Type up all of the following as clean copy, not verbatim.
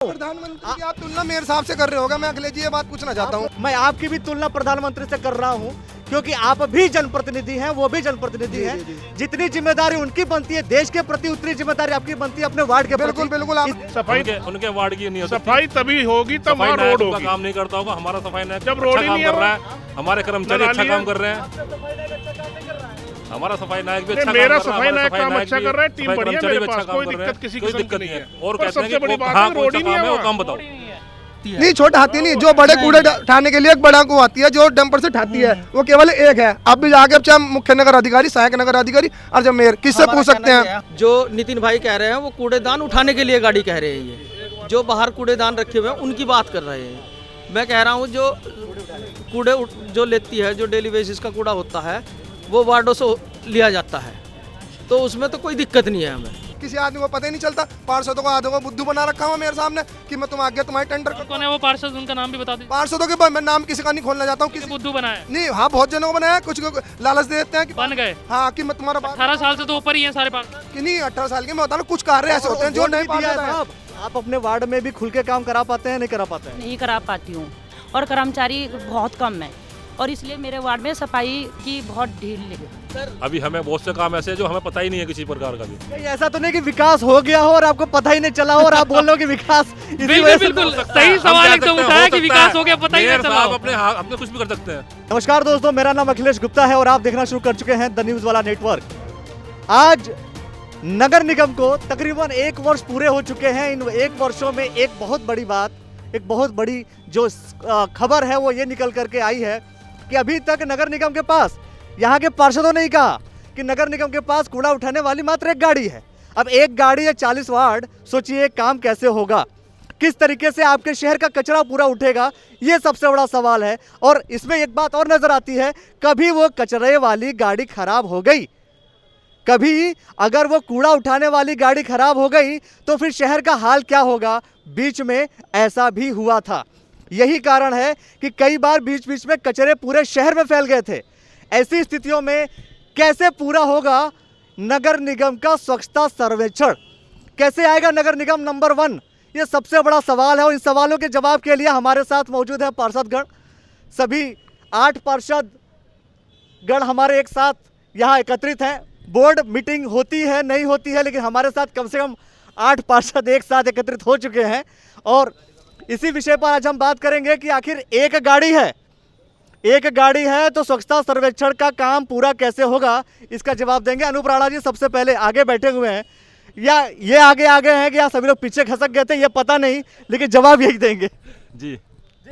प्रधानमंत्री की आप तुलना मेरे साहब से कर रहे होगा। मैं अखिलेश जी ये बात पूछना चाहता हूँ। मैं आपकी भी तुलना प्रधानमंत्री से कर रहा हूँ, क्योंकि आप भी जनप्रतिनिधि हैं, वो भी जनप्रतिनिधि हैं। जितनी जिम्मेदारी उनकी बनती है देश के प्रति, उतनी जिम्मेदारी आपकी बनती है अपने वार्ड के प्रति। बिल्कुल बिल्कुल। आप सफाई उनके वार्ड की नहीं होती। सफाई तभी होगी तब वहाँ रोड होगी। काम नहीं करता होगा, हमारा सफाई नायक जब रोड ही काम नहीं कर है रहा है, हमारे कर्मचारी अच्छा काम कर रहे हैं, हमारा सफाई नायक भी अच्छा मेरा काम कर रहा है, सफाई नायक हमारा काम अच्छा कर रहा है, टीम सफाई बढ़िया कर्मचारी मेरे भी पास, अच्छा कोई काम कर रहे दिक्कत हैं, किसी कोई किस्म दिक्कत की नहीं है। नहीं है। और पर कहते हैं सबसे बड़ी कि बात हाँ है कौन रोड सा ही नहीं काम है, है वो काम बताओ। नहीं छोटा हाथी नहीं, जो बड़े कूड़े उठाने के लिए एक बड़ा को आती है, जो डंपर से ठाती है, वो केवल एक है। आप भी जाके अब चाहे मुख्य नगर अधिकारी, सहायक नगर अधिकारी और जब मेयर, किससे पूछ सकते हैं? जो नितिन भाई कह रहे हैं वो कूड़ेदान उठाने के लिए गाड़ी कह रहे हैं। ये जो बाहर कूड़ेदान रखे हुए हैं उनकी बात कर रहे हैं। मैं कह रहा हूँ जो जो लेती है, जो डेली बेसिस का कूड़ा होता है वो वार्डों से लिया जाता है, तो उसमें तो कोई दिक्कत नहीं है हमें। किसी आदमी को पता ही नहीं चलता। पार्षदों को आधों को बुद्धू बना रखा हुआ मेरे सामने कि मैं तुम आगे तुम्हारे टेंडर कौन है वो पार्षद, उनका नाम भी बता दीजिए। पार्षदों के मैं नाम किसी का नहीं खोलना चाहता हूँ। किसी बुद्धू बनाया नहीं, हाँ बहुत जनों को बनाया है, कुछ को लालच दे देते हैं कि बन गए। हाँ कि मैं तुम्हारा बात 18 साल से तो ऊपर ही हैं सारे पार्षद। कि नहीं 18 साल के मैं बता रहा हूँ, कुछ कार्य ऐसे होते हैं जो नहीं दिया है पास साहब। आप अपने वार्ड में भी खुल के काम करा पाते हैं, नहीं करा पाते हैं? नहीं करा पाती हूँ और कर्मचारी बहुत कम है, और इसलिए मेरे वार्ड में सफाई की बहुत ढील लगी। अभी हमें बहुत से काम ऐसे हैं जो हमें पता ही नहीं है किसी प्रकार का भी। कहीं ऐसा तो नहीं कि विकास हो गया हो और आपको पता ही नहीं चला हो और आप बोल रहे हो कि विकास इसी वजह बिल्कुल से- बिल्कुल सही सवाल एकदम उठाया कि विकास हो गया, पता ही नहीं चला हो। अपने कुछ भी कर सकते हैं। नमस्कार दोस्तों, मेरा नाम अखिलेश गुप्ता है और आप देखना शुरू कर चुके हैं द न्यूज वाला नेटवर्क। आज नगर निगम को तकरीबन 1 वर्ष पूरे हो चुके हैं। इन 1 वर्षों में एक बहुत बड़ी बात, एक बहुत बड़ी जो खबर है वो ये निकल करके आई है कि अभी तक नगर निगम के पास, यहाँ के पार्षदों ने ही कहा कि नगर निगम के पास कूड़ा उठाने वाली मात्र एक गाड़ी है। अब एक गाड़ी है 40 वार्ड, सोचिए काम कैसे होगा, किस तरीके से आपके शहर का कचरा पूरा उठेगा, ये सबसे बड़ा सवाल है। और इसमें एक बात और नजर आती है, कभी वो कचरे वाली गाड़ी खराब हो गई, कभी अगर वो कूड़ा उठाने वाली गाड़ी खराब हो गई तो फिर शहर का हाल क्या होगा। बीच में ऐसा भी हुआ था। यही कारण है कि कई बार बीच बीच में कचरे पूरे शहर में फैल गए थे। ऐसी स्थितियों में कैसे पूरा होगा नगर निगम का स्वच्छता सर्वेक्षण, कैसे आएगा नगर निगम नंबर 1, ये सबसे बड़ा सवाल है। और इन सवालों के जवाब के लिए हमारे साथ मौजूद है पार्षदगण। सभी 8 पार्षदगण हमारे एक साथ यहाँ एकत्रित हैं। बोर्ड मीटिंग होती है नहीं होती है, लेकिन हमारे साथ कम से कम 8 पार्षद एक साथ एकत्रित हो चुके हैं और इसी विषय पर आज हम बात करेंगे कि आखिर एक गाड़ी है तो स्वच्छता सर्वेक्षण का काम पूरा कैसे होगा, इसका जवाब देंगे। अनूप राणा जी सबसे पहले आगे बैठे हुए हैं, या ये आगे हैं कि या सभी लोग पीछे खसक गए थे, ये पता नहीं, लेकिन जवाब यही देंगे। जी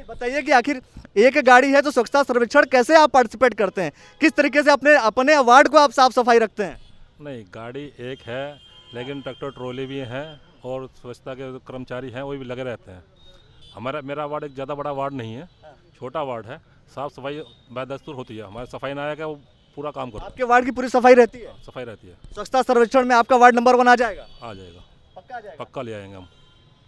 बताइए कि आखिर एक गाड़ी है तो स्वच्छता सर्वेक्षण कैसे आप पार्टिसिपेट करते हैं, किस तरीके से अपने वार्ड को आप साफ सफाई रखते हैं? नहीं, गाड़ी एक है लेकिन ट्रैक्टर ट्रॉली भी हैं और स्वच्छता के कर्मचारी हैं, वो भी लगे रहते हैं। मेरा वार्ड एक ज़्यादा बड़ा वार्ड नहीं है, छोटा वार्ड है। साफ सफाई बदस्तूर होती है, हमारे सफाई नायक है वो पूरा काम करता है। आपके वार्ड की पूरी सफाई रहती है? सफाई रहती है। स्वच्छता सर्वेक्षण में आपका वार्ड नंबर 1 आ जाएगा? आ जाएगा, पक्का आ जाएगा? पक्का ले आएंगे हम।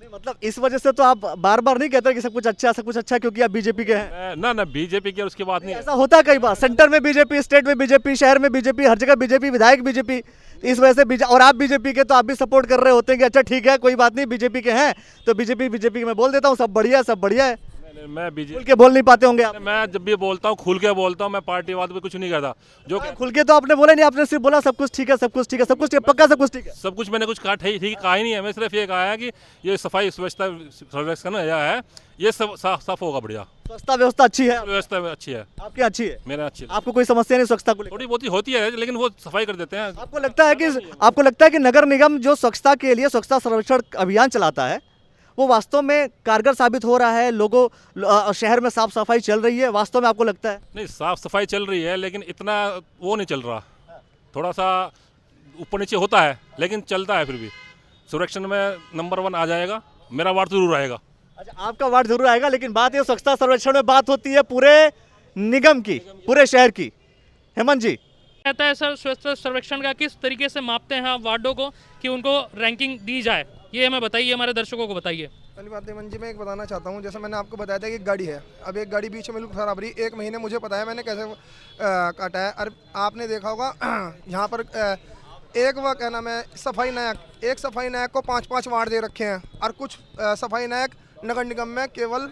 नहीं मतलब इस वजह से तो आप बार बार नहीं कहते कि सब कुछ अच्छा क्योंकि आप बीजेपी के हैं। ना बीजेपी की और उसकी बात नहीं है। ऐसा होता है कई बार, सेंटर में बीजेपी, स्टेट में बीजेपी, शहर में बीजेपी, हर जगह बीजेपी, विधायक बीजेपी, इस वजह से और आप बीजेपी के तो आप भी सपोर्ट कर रहे होते हैं कि अच्छा ठीक है कोई बात नहीं, बीजेपी के हैं तो बीजेपी मैं बोल देता हूँ, सब बढ़िया है। मैं खुल बीजेपी के बोल नहीं पाते होंगे आप? मैं जब भी बोलता हूँ खुल के बोलता हूँ, मैं पार्टीवाद पे कुछ नहीं करता। जो खुल के तो आपने बोला नहीं, आपने सिर्फ बोला सब कुछ ठीक है, पक्का सब कुछ ठीक है। सब कुछ मैंने कुछ कहा ठीक कहा ही नहीं है। मैं सिर्फ ये कहा है कि ये सफाई स्वच्छता सर्वेक्षण है, ये सब साफ होगा, बढ़िया। स्वच्छता व्यवस्था अच्छी है? व्यवस्था अच्छी है, आपकी अच्छी है? मेरा अच्छी है। आपको कोई समस्या नहीं स्वच्छता को लेकर? थोड़ी बहुत होती है लेकिन वो सफाई कर देते हैं। आपको लगता है कि नगर निगम जो स्वच्छता के लिए स्वच्छता सर्वेक्षण अभियान चलाता है वो वास्तव में कारगर साबित हो रहा है? लोगों शहर में साफ सफाई चल रही है वास्तव में, आपको लगता है? नहीं, साफ सफाई चल रही है लेकिन इतना वो नहीं चल रहा, थोड़ा सा ऊपर नीचे होता है लेकिन चलता है। फिर भी सर्वेक्षण में नंबर 1 आ जाएगा, मेरा वार्ड जरूर आएगा। अच्छा, आपका वार्ड जरूर आएगा, लेकिन बात ये स्वच्छता सर्वेक्षण में बात होती है पूरे निगम की, पूरे शहर की। हेमंत जी कहता है सर, स्वच्छता सर्वेक्षण का किस तरीके से मापते हैं आप वार्डों को कि उनको रैंकिंग दी जाए, ये हमें बताइए, हमारे दर्शकों को बताइए। पहली बात हेमंत जी मैं एक बताना चाहता हूँ, जैसे मैंने आपको बताया था कि एक गाड़ी है, अब एक गाड़ी बीच में बिल्कुल खराब रही, 1 महीने मुझे पता है मैंने कैसे काटा है। और आपने देखा होगा यहाँ पर एक वह क्या नाम है सफाई नायक, एक सफाई नायक को 5-5 वार्ड दे रखे हैं और कुछ सफाई नायक नगर निगम में केवल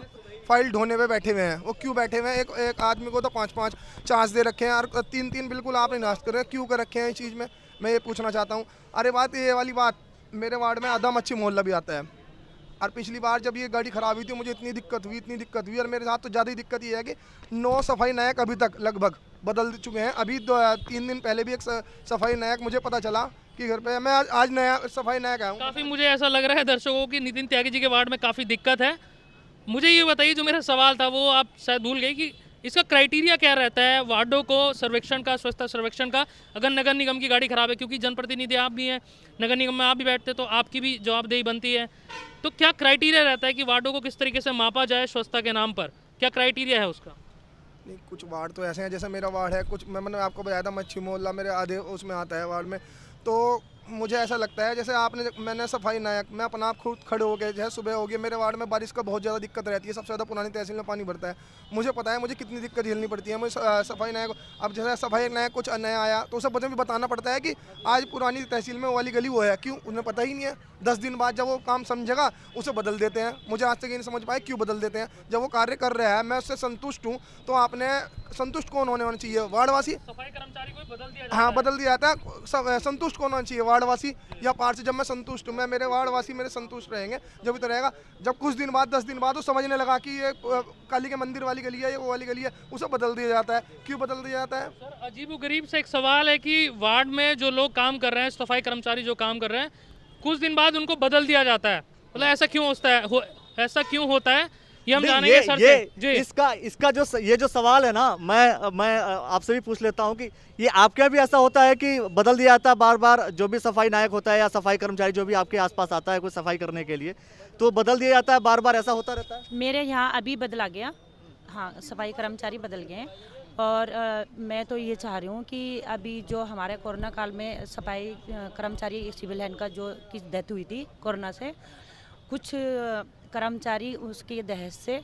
फाइल ढोने पे बैठे हुए हैं। वो क्यों बैठे हुए हैं? एक आदमी को तो 5-5 चार्ज दे रखे हैं और 3-3 बिल्कुल आपने नाश कर रहे हैं, क्यों कर रखे हैं इस चीज़ में, मैं ये पूछना चाहता हूँ। अरे बात ये वाली बात, मेरे वार्ड में आदम अच्छी मोहल्ला भी आता है और पिछली बार जब ये गाड़ी खराब हुई थी मुझे इतनी दिक्कत हुई और मेरे साथ तो ज़्यादा ही दिक्कत ये है कि 9 सफाई नायक अभी तक लगभग बदल चुके हैं। अभी 3 दिन पहले भी एक सफाई नायक मुझे पता चला कि घर पे मैं आज नया सफाई नायक आया हूँ। काफ़ी मुझे ऐसा लग रहा है दर्शकों की नितिन त्यागी जी के वार्ड में काफ़ी दिक्कत है। मुझे ये बताइए, जो मेरा सवाल था वो आप शायद भूल गए, कि इसका क्राइटेरिया क्या रहता है वार्डों को सर्वेक्षण का, स्वच्छता सर्वेक्षण का, अगर नगर निगम की गाड़ी खराब है, क्योंकि जनप्रतिनिधि आप भी हैं, नगर निगम में आप भी बैठते, तो आपकी भी जवाबदेही बनती है। तो क्या क्राइटेरिया रहता है कि वार्डों को किस तरीके से मापा जाए स्वच्छता के नाम पर, क्या क्राइटेरिया है उसका? नहीं, कुछ वार्ड तो ऐसे हैं, जैसे मेरा वार्ड है, कुछ मैंने आपको बताया था मच्छी मोहल्ला मेरे आधे उसमें आता है वार्ड में। तो मुझे ऐसा लगता है जैसे मैंने सफाई नायक, मैं अपना आप खुद खड़े हो गए, जैसे सुबह हो गई, मेरे वार्ड में बारिश का बहुत ज़्यादा दिक्कत रहती है, सबसे ज़्यादा पुरानी तहसील में पानी भरता है, मुझे पता है मुझे कितनी दिक्कत झेलनी पड़ती है। मुझे सफाई नायक, अब जैसे सफाई नायक कुछ नया आया तो उसे मुझे भी बताना पड़ता है कि आज पुरानी तहसील में वो वाली गली वो है, क्यों उन्हें पता ही नहीं है। 10 दिन बाद जब वो काम समझेगा उसे बदल देते हैं। मुझे आज तक ये नहीं समझ पाए क्यों बदल देते हैं। जब वो कार्य कर रहा है मैं उससे संतुष्ट हूँ, तो आपने संतुष्ट कौन होने चाहिए? वार्डवासी। सफाई कर्मचारी को बदल दिया हाँ, बदल दिया जाता है। संतुष्ट कौन होना चाहिए? वार्डवासी या पार्षद? जब मैं संतुष्ट हूँ, मैं मेरे वार्डवासी मेरे संतुष्ट रहेंगे जब भी तो रहेगा। जब कुछ दिन बाद 10 दिन बाद वो समझने लगा कि ये काली के मंदिर वाली गली है, ये वो वाली गली है, उसे बदल दिया जाता है। क्यों बदल दिया जाता है? सर, अजीबोगरीब से एक सवाल है कि वार्ड में जो लोग काम कर रहे हैं, सफाई कर्मचारी जो काम कर रहे हैं, कुछ दिन बाद उनको बदल दिया जाता है, मतलब ऐसा क्यों होता है? ऐसा क्यों होता है ये हम जानेंगे सर से। जी, इसका जो ये जो सवाल है ना, मैं आपसे भी पूछ लेता हूँ कि ये आपके यहाँ भी ऐसा होता है कि बदल दिया जाता है बार बार? जो भी सफाई नायक होता है या सफाई कर्मचारी जो भी आपके आसपास आता है कोई सफाई करने के लिए, तो बदल दिया जाता है बार बार, ऐसा होता रहता है? मेरे यहाँ अभी बदला गया, हाँ, सफाई कर्मचारी बदल गए हैं। और मैं तो ये चाह रही हूँ कि अभी जो हमारे कोरोना काल में सफाई कर्मचारी सिविल हैंड का जो की डेथ हुई थी कोरोना से, कुछ कर्मचारी उसके दहशत से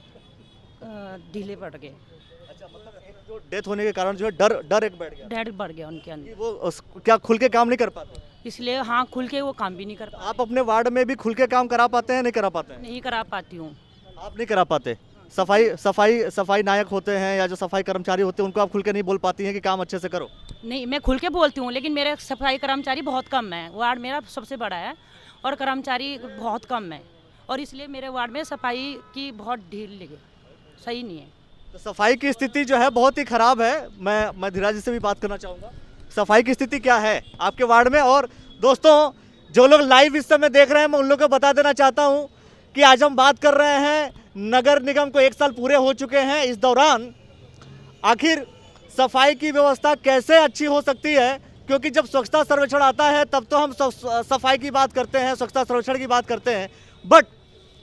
ढीले पड़ गए। अच्छा, मतलब एक जो डेथ होने के कारण जो है डर एक बैठ गया, डर बढ़ गया उनके अंदर, कि वो क्या खुल के काम नहीं कर पाते? इसलिए हाँ, खुल के वो काम भी नहीं कर आप अपने वार्ड में भी खुल के काम करा पाते हैं, नहीं करा पाते हैं? नहीं करा पाती हूँ। आप नहीं करा पाते? सफाई नायक होते हैं या जो सफाई कर्मचारी होते हैं उनको आप खुल के नहीं बोल पाती हैं कि काम अच्छे से करो? नहीं, मैं खुल के बोलती हूँ, लेकिन मेरे सफाई कर्मचारी बहुत कम है। वार्ड मेरा सबसे बड़ा है और कर्मचारी बहुत कम है, और इसलिए मेरे वार्ड में सफाई की बहुत ढील लगे, सही नहीं है। तो सफाई की स्थिति जो है बहुत ही खराब है। मैं धीराज जी से भी बात करना चाहूँगा, सफाई की स्थिति क्या है आपके वार्ड में? और दोस्तों, जो लोग लाइव इस समय देख रहे हैं, मैं उन लोगों को बता देना चाहता हूँ कि आज हम बात कर रहे हैं, नगर निगम को 1 साल पूरे हो चुके हैं। इस दौरान आखिर सफाई की व्यवस्था कैसे अच्छी हो सकती है, क्योंकि जब स्वच्छता सर्वेक्षण आता है तब तो हम सफाई की बात करते हैं, स्वच्छता सर्वेक्षण की बात करते हैं, बट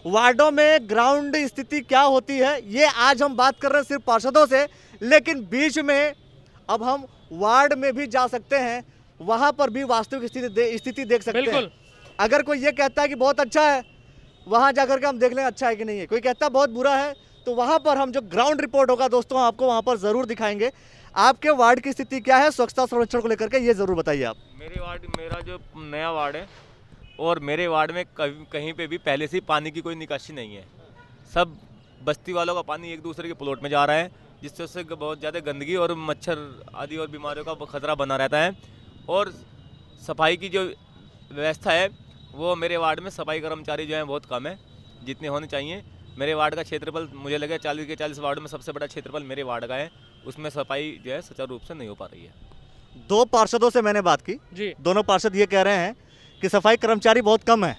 वार्डों में ग्राउंड स्थिति क्या होती है ये आज हम बात कर रहे हैं सिर्फ पार्षदों से, लेकिन बीच में अब हम वार्ड में भी जा सकते हैं, वहां पर भी वास्तविक स्थिति देख सकते हैं। अगर कोई ये कहता है कि बहुत अच्छा है, वहां जाकर के हम देख लें अच्छा है कि नहीं है। कोई कहता है बहुत बुरा है, तो वहां पर हम जो ग्राउंड रिपोर्ट होगा दोस्तों आपको वहां पर जरूर दिखाएंगे। आपके वार्ड की स्थिति क्या है स्वच्छता सर्वेक्षण को लेकर के, ये जरूर बताइए आप। मेरा जो नया वार्ड है, और मेरे वार्ड में कहीं पे भी पहले से ही पानी की कोई निकासी नहीं है। सब बस्ती वालों का पानी एक दूसरे के प्लॉट में जा रहा है, जिससे उससे बहुत ज़्यादा गंदगी और मच्छर आदि और बीमारियों का खतरा बना रहता है। और सफाई की जो व्यवस्था है वो मेरे वार्ड में सफाई कर्मचारी जो हैं बहुत कम है, जितने होने चाहिए। मेरे वार्ड का क्षेत्रफल मुझे लगे 40 के 40 वार्ड में सबसे बड़ा क्षेत्रफल मेरे वार्ड का है, उसमें सफाई जो है सुचारू रूप से नहीं हो पा रही है। 2 पार्षदों से मैंने बात की जी, दोनों पार्षद ये कह रहे हैं कि सफाई कर्मचारी बहुत कम है,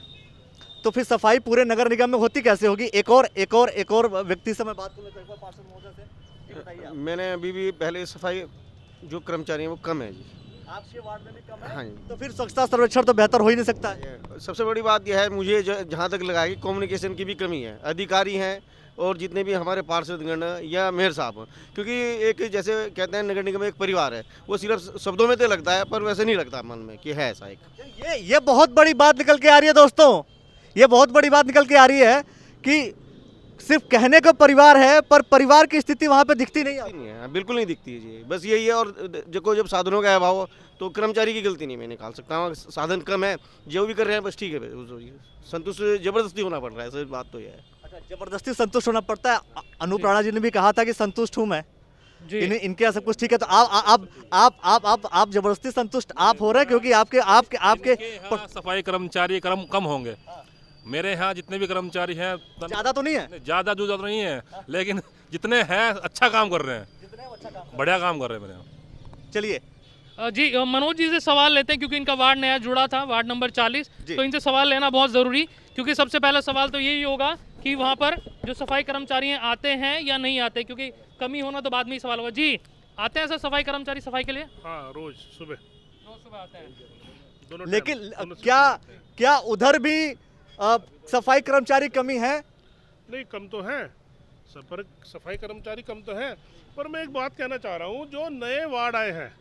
तो फिर सफाई पूरे नगर निगम में होती कैसे होगी? एक और व्यक्ति से मैं बात कर लेता हूं, पार्षद महोदय से, ये बताइए आप। मैंने अभी भी पहले सफाई जो कर्मचारी हैं वो कम है जी। आपके वार्ड में भी कम है? हाँ जी। तो फिर स्वच्छता सर्वेक्षण तो बेहतर हो ही नहीं सकता है। सबसे बड़ी बात यह है, मुझे जहाँ तक लगा कि कम्युनिकेशन की भी कमी है। अधिकारी हैं और जितने भी हमारे पार्षदगण या मेयर साहब, क्योंकि एक जैसे कहते हैं नगर निगम एक परिवार है, वो सिर्फ शब्दों में तो लगता है पर वैसे नहीं लगता मन में कि है ऐसा एक। ये बहुत बड़ी बात निकल के आ रही है दोस्तों, ये बहुत बड़ी बात निकल के आ रही है कि सिर्फ कहने का परिवार है, पर परिवार की स्थिति वहाँ पे दिखती नहीं है। नहीं है, बिल्कुल नहीं दिखती है जी। बस यही है। और देखो जब साधनों का अभाव हो तो कर्मचारी की गलती नहीं मैं निकाल सकता हूँ। साधन कम है, जो भी कर रहे हैं बस ठीक है, संतुष्ट जबरदस्ती होना पड़ रहा है, सर बात तो यह है। अच्छा, जबरदस्ती संतुष्ट होना पड़ता है। अनूप राणा जी ने भी कहा था कि संतुष्ट हूँ मैं, इनके सब कुछ ठीक है। तो आप जबरदस्ती संतुष्ट आप हो रहे हैं क्योंकि आपके आपके आपके यहाँ सफाई कर्मचारी कम होंगे। मेरे यहाँ जितने भी कर्मचारी हैं ज्यादा तो नहीं है, ज़्यादा जो नहीं है, लेकिन जितने हैं अच्छा काम कर रहे हैं, बढ़िया काम कर रहे हैं मेरे यहाँ। चलिए जी मनोज जी से सवाल लेते हैं क्योंकि इनका वार्ड नया जुड़ा था, वार्ड नंबर 40, तो इनसे सवाल लेना बहुत ज़रूरी, क्योंकि सबसे पहला सवाल तो यही होगा कि वहाँ पर जो सफाई कर्मचारी हैं आते हैं या नहीं आते, क्योंकि कमी होना तो बाद में ही सवाल होगा। जी आते हैं सर सफाई कर्मचारी सफाई के लिए? हाँ, रोज सुबह आते हैं। लेकिन क्या उधर भी सफाई कर्मचारी कमी है? नहीं, कम तो है, सफाई कर्मचारी कम तो है, पर मैं एक बात कहना चाह रहा हूँ, जो नए वार्ड आए हैं,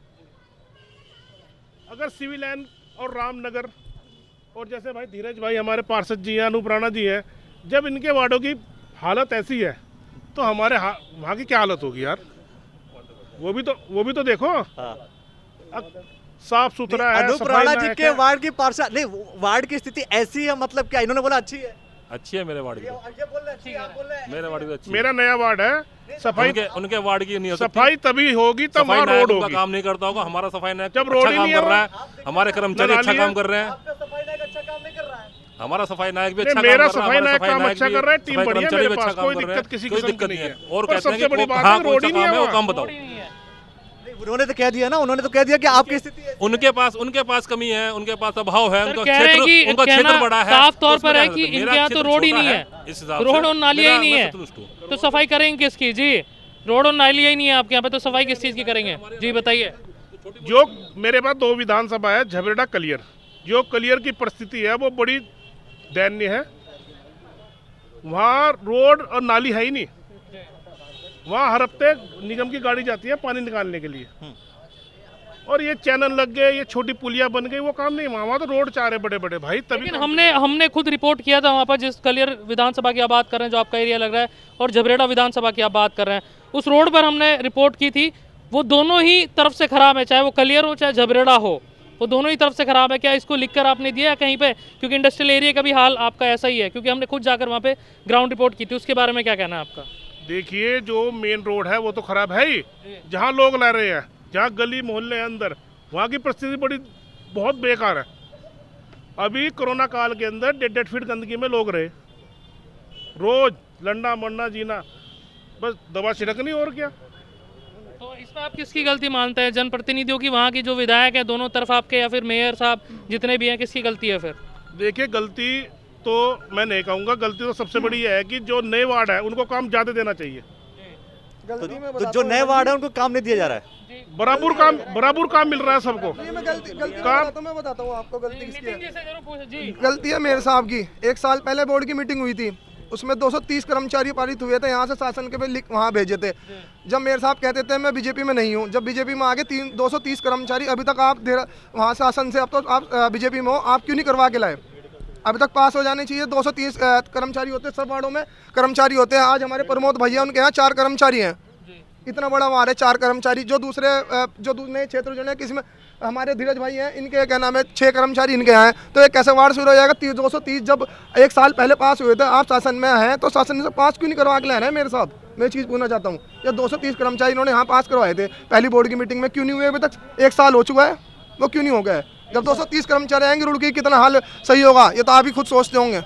अगर सिविल लाइन और रामनगर और जैसे भाई धीरज भाई हमारे पार्षद जी हैं, अनूप राणा जी हैं, जब इनके वार्डों की हालत ऐसी है तो हमारे वहाँ की क्या हालत होगी यार? वो भी तो देखो। साफ सुथरा है। अनूप राणा जी के वार्ड की पार्षद नहीं, वार्ड की स्थिति ऐसी है, मतलब क्या इन्होंने बोला अच्छी है? अच्छी है मेरे वार्ड की, मेरे वार्ड की अच्छी। मेरा नया वार्ड है, सफाई उनके वार्ड की नहीं हो सकती। सफाई तभी होगी तब वहाँ रोड होगी। काम नहीं करता होगा, हमारा सफाई नायक जब रोड अच्छा काम कर रहा है, हमारे कर्मचारी अच्छा काम कर रहे हैं, हमारा सफाई नायक भी अच्छा मेरा सफाई नायक काम अच्छा कर रहा है, टीम बढ़िया है मेरे पास, कोई दिक्कत किसी किस्म की नहीं है। और सबसे बड़ी बात है रोड ही नहीं है, वो काम बताओ। उन्होंने तो कह दिया ना, उन्होंने तो कह दिया कि आपकी स्थिति है। उनके पास कमी है, उनके पास अभाव है, उनका क्षेत्र क्षेत्र बड़ा है। साफ तौर पर है कि इनके यहाँ तो रोड ही नहीं है, रोड और नालियाँ ही नहीं है, तो सफाई करेंगे किसकी? जी रोड और नालियाँ ही नहीं है आपके यहाँ पे, तो सफाई किस चीज़ की करेंगे? जी बताइए। जो मेरे पास 2 विधानसभा है, झबरेड़ा कलियर, जो कलियर की परिस्थिति है वो बड़ी दयनीय है। वहाँ रोड और नाली है ही नहीं, वहाँ हर हफ्ते निगम की गाड़ी जाती है पानी निकालने के लिए, और ये चैनल लग गए, ये छोटी पुलिया बन गई, वो काम नहीं। वहाँ तो रोड चाह रहे बड़े बड़े भाई, तभी। लेकिन हमने खुद रिपोर्ट किया था वहाँ पर, जिस कलियर विधानसभा की आप बात कर रहे हैं, जो आपका एरिया लग रहा है, और झबरेड़ा विधानसभा की आप बात कर रहे हैं, उस रोड पर हमने रिपोर्ट की थी, वो दोनों ही तरफ से खराब है, चाहे वो कलियर हो चाहे झबरेड़ा हो, वो दोनों ही तरफ से खराब है। क्या इसको लिखकर आपने दिया कहीं पे? क्योंकि इंडस्ट्रियल एरिया का भी हाल आपका ऐसा ही है, क्योंकि हमने खुद जाकर वहाँ पे ग्राउंड रिपोर्ट की थी, उसके बारे में क्या कहना है आपका? देखिए, जो मेन रोड है वो तो खराब है ही, जहाँ लोग ला रहे हैं, जहाँ गली मोहल्ले अंदर, वहाँ की परिस्थिति बहुत बेकार है। अभी कोरोना काल के अंदर 1.5 फीट गंदगी में लोग रहे, रोज लंडा मरना जीना, बस दवा छिड़कनी और क्या। तो इसमें आप किसकी गलती मानते हैं? जनप्रतिनिधियों की, वहाँ की जो विधायक है दोनों तरफ आपके, या फिर मेयर साहब जितने भी हैं, किसकी गलती है फिर? देखिए, गलती तो मैं नहीं कहूँगा, गलती तो सबसे बड़ी है कि जो नए वार्ड है उनको काम ज़्यादा देना चाहिए। तो जो नए वार्ड है उनको काम नहीं दिया जा रहा है, बराबर काम मिल रहा है सबको। मैं बताता हूँ आपको गलती किसकी है। गलती है मेयर साहब की। 1 साल पहले बोर्ड की मीटिंग हुई थी, उसमें 230 कर्मचारी पारित हुए थे, यहाँ से शासन के पे वहाँ भेजे थे। जब मेयर साहब कहते थे मैं बीजेपी में नहीं हूँ, जब बीजेपी में आगे 230 कर्मचारी, अभी तक आप वहाँ शासन से, अब तो आप बीजेपी में हो, आप क्यों नहीं करवा के लाए? अभी तक पास हो जाने चाहिए। 230 कर्मचारी होते, सब वार्डों में कर्मचारी होते हैं। आज हमारे प्रमोद भैया, उनके यहाँ 4 कर्मचारी हैं, इतना बड़ा वार्ड है, 4 कर्मचारी। जो दूसरे नए क्षेत्र जो है, किसी में हमारे धीरज भाई हैं, इनके क्या नाम है, 6 कर्मचारी इनके यहाँ हैं, तो एक कैसे वार्ड शुरू हो जाएगा? 230 जब 1 साल पहले पास हुए थे, आप शासन में हैं, तो शासन से पास क्यों नहीं करवा के लाए हैं मेरे साहब? मैं चीज़ पूछना चाहता हूँ, या 230 कर्मचारी इन्होंने यहाँ पास करवाए थे पहली बोर्ड की मीटिंग में, क्यों नहीं हुए? अभी तक 1 साल हो चुका है, वो क्यों नहीं हो गए? जब 230 कर्मचारी आएंगे, रुड़की कितना हाल सही होगा, ये तो आप ही खुद सोचते होंगे।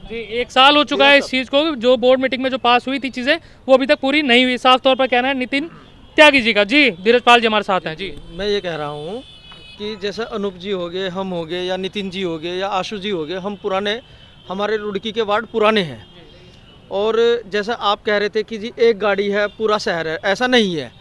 जी 1 साल हो चुका है इस चीज़ को, जो बोर्ड मीटिंग में जो पास हुई थी चीज़ें, वो अभी तक पूरी नहीं हुई, साफ तौर पर कहना है नितिन त्यागी जी का। जी धीरज पाल जी हमारे साथ हैं। जी मैं ये कह रहा हूँ कि जैसे अनूप जी हो गए, हम हो गए, या नितिन जी हो गए, या आशु जी हो गए, हम पुराने, हमारे रुड़की के वार्ड पुराने हैं, और जैसा आप कह रहे थे कि जी एक गाड़ी है पूरा शहर है, ऐसा नहीं है।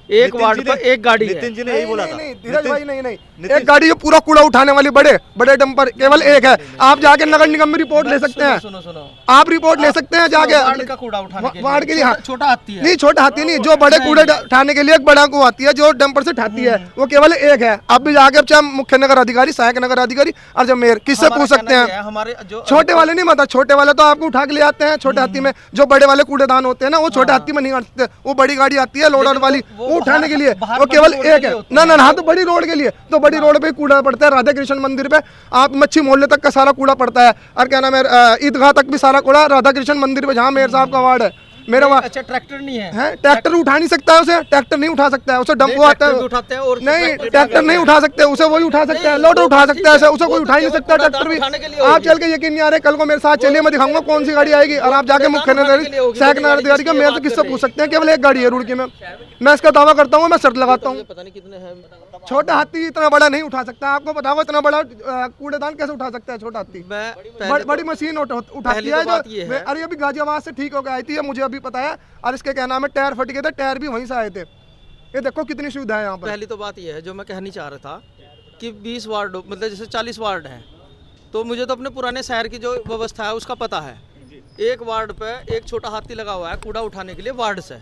एक वार्ड पर एक गाड़ी है। नितिन जी ने यही बोला था। नहीं धीरज भाई नहीं एक गाड़ी जो पूरा कूड़ा उठाने वाली बड़े डंपर केवल एक है। आप जाके नगर निगम में रिपोर्ट ले सकते हैं। सुनो आप रिपोर्ट ले सकते हैं जाके वार्ड का कूड़ा उठाने के लिए। वार्ड के लिए हाँ। छोटा हाथी है। नहीं छोटा हाथी नहीं, जो बड़े कूड़े उठाने के लिए एक बड़ा को आती है जो डंपर से उठाती है, वो केवल एक है। आप भी जाके चाहे मुख्य नगर अधिकारी, सहायक नगर अधिकारी और जब मेयर किससे पूछ सकते हैं। हमारे जो छोटे वाले नहीं, मतलब छोटे वाले तो आपको उठा के ले आते हैं छोटे हाथी में। जो बड़े वाले कूड़ेदान होते हैं ना, वो छोटे हाथी में नहीं आते, वो बड़ी गाड़ी आती है लोडर वाली, वो उठाने के लिए। वो केवल एक है ना। हाँ तो बड़ी रोड के लिए, तो बड़ी रोड पे कूड़ा पड़ता है। राधा कृष्ण मंदिर पे आप मच्छी मोहल्ले तक का सारा कूड़ा पड़ता है, और क्या नाम है ईदगाह तक भी सारा कूड़ा। राधा कृष्ण मंदिर पे जहाँ मेयर साहब का वार्ड है, मेरा वार्ड। अच्छा ट्रैक्टर नहीं है? है ट्रैक्टर उठा नहीं सकता है उसे, ट्रैक्टर नहीं उठा सकता है उसे, डंपो आता है उठाते हैं और नहीं ट्रैक्टर नहीं उठा सकते उसे, वही उठा सकता है, लोडर उठा सकता है उसे कोई उठा ही नहीं सकता ट्रैक्टर भी। आप चल के यकीन नहीं आ रहे, कल को मेरे साथ चलिए, मैं दिखाऊंगा कौन सी गाड़ी आएगी। और आप जाके मुख्य नगर सहायक नगर अधिकारी का मेयर से किससे पूछ सकते हैं, केवल एक गाड़ी है रुड़की में। मैं इसका दावा करता हूँ, मैं शर्त लगाता हूँ। पता नहीं कितने हैं। छोटा हाथी इतना बड़ा नहीं उठा सकता। आपको बताओ इतना बड़ा कूड़ेदान कैसे उठा सकता है छोटा हाथी? बड़ी मशीन उठाती है जो। अरे अभी गाजियाबाद से ठीक होकर आई थी, मुझे अभी पता है। और इसके क्या नाम है, टायर फट गए थे, टायर भी वहीं से आए थे। ये देखो कितनी सुविधा है यहाँ पर। पहली तो बात ये है जो मैं कहनी चाह रहा था कि 20 वार्ड मतलब जैसे 40 वार्ड हैं, तो मुझे तो अपने पुराने शहर की जो व्यवस्था है उसका पता है। एक वार्ड पे एक छोटा हाथी लगा हुआ है कूड़ा उठाने के लिए वार्ड से।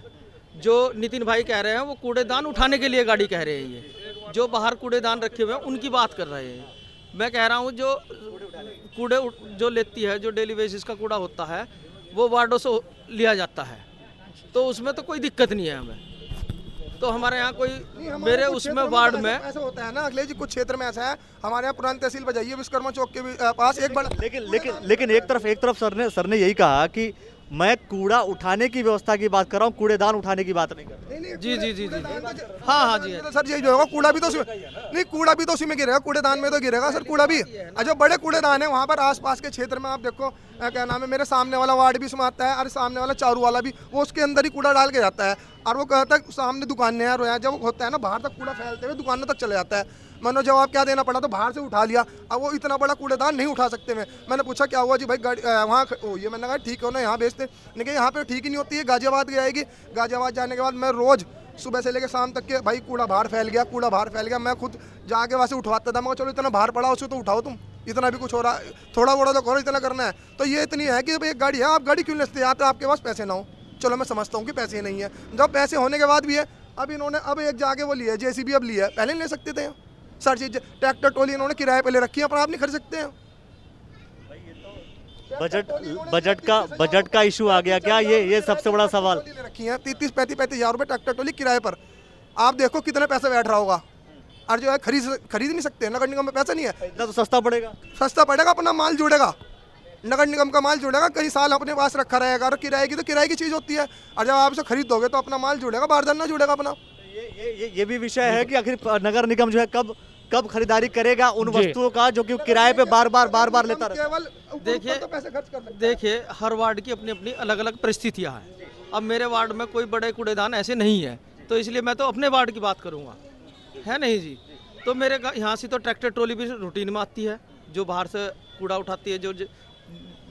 जो नितिन भाई कह रहे हैं वो कूड़ेदान उठाने के लिए गाड़ी कह रहे हैं। ये जो बाहर कूड़ेदान रखे हुए हैं उनकी बात कर रहे हैं। मैं कह रहा हूँ जो कूड़े जो लेती है, जो डेली बेसिस का कूड़ा होता है, वो वार्डों से लिया जाता है, तो उसमें तो कोई दिक्कत नहीं है हमें। तो हमारे यहाँ कोई मेरे उसमें वार्ड में ऐसा होता है ना अखिलेश जी, कुछ क्षेत्र में ऐसा है। हमारे यहाँ पुरानी तहसील पर जाइए, विश्वकर्मा चौक के पास एक बड़ा। लेकिन एक तरफ सर ने यही कहा कि मैं कूड़ा उठाने की व्यवस्था की बात कर रहा हूँ, कूड़ेदान उठाने की बात नहीं कर रहा। जी हाँ जी सर यही जो होगा, कूड़ा भी तो नहीं, कूड़ा भी तो उसी में गिरेगा, कूड़ेदान में तो गिरेगा सर कूड़ा भी। जो बड़े कूड़ेदान है वहाँ पर आसपास के क्षेत्र में आप देखो, क्या नाम है, मेरे सामने वाला वार्ड भी उसमें आता है, और सामने वाला चारू वाला भी, वो उसके अंदर ही कूड़ा डाल के जाता है। और वो कहता है सामने दुकानें हैं, रोया जब होता है ना, बाहर तक कूड़ा फैलते हुए दुकानों तक चले जाता है। मैंने जवाब क्या देना पड़ा, तो बाहर से उठा लिया। अब वो इतना बड़ा कूड़ेदान नहीं उठा सकते। मैंने पूछा क्या हुआ जी भाई, गाड़ी वहाँ ये मैंने कहा ठीक हो ना, यहाँ बेचते, लेकिन यहाँ पे ठीक ही नहीं होती है। गाजियाबाद जाएगी, गाजियाबाद जाने के बाद मैं रोज़ सुबह से लेकर शाम तक के भाई कूड़ा बाहर फैल गया। मैं खुद जाके वहाँ से उठवाता था। मैं चलो इतना बाहर पड़ा उसे तो उठाओ, तुम इतना भी कुछ हो रहा है, थोड़ा मोड़ा तो करो, इतना करना है। तो ये इतनी है कि एक गाड़ी है, आप गाड़ी क्यों लेते हैं? या तो आपके पास पैसे ना हो, चलो मैं समझता हूँ कि पैसे नहीं है। जब पैसे होने के बाद भी है, अब इन्होंने अब एक जाके वो लिया JCB, अब लिया है, पहले नहीं ले सकते थे। सर चीज ट्रैक्टर ट्रॉली इन्होंने किराए पे ले रखी है, पर आप नहीं खरीद सकते हैं। बजट का इशू आ गया क्या? ये सबसे बड़ा सवाल। रखी है 30-35 हज़ार रुपये ट्रैक्टर ट्रॉली किराए पर। आप देखो कितने पैसे बैठ रहा होगा, और जो है खरीद नहीं सकते। नगर निगम में पैसा नहीं है, इतना तो सस्ता पड़ेगा, अपना माल जुड़ेगा, नगर निगम का माल जुड़ेगा, कई साल अपने पास रखा रहेगा। और किराए की तो किराए की चीज़ होती है, और जब आप इसे खरीदोगे तो अपना माल जुड़ेगा, बारदाना ना जुड़ेगा अपना। ये भी विषय है कि आखिर नगर निगम जो है कब खरीदारी करेगा उन वस्तुओं का जो कि किराए पे बार बार लेता रहता। देखिए हर वार्ड की अपनी अपनी अलग अलग परिस्थितियाँ हैं। अब मेरे वार्ड में कोई बड़े कूड़ेदान ऐसे नहीं है, तो इसलिए मैं तो अपने वार्ड की बात करूँगा, है नहीं जी। तो मेरे यहाँ से तो ट्रैक्टर ट्रॉली भी रूटीन में आती है, जो बाहर से कूड़ा उठाती है, जो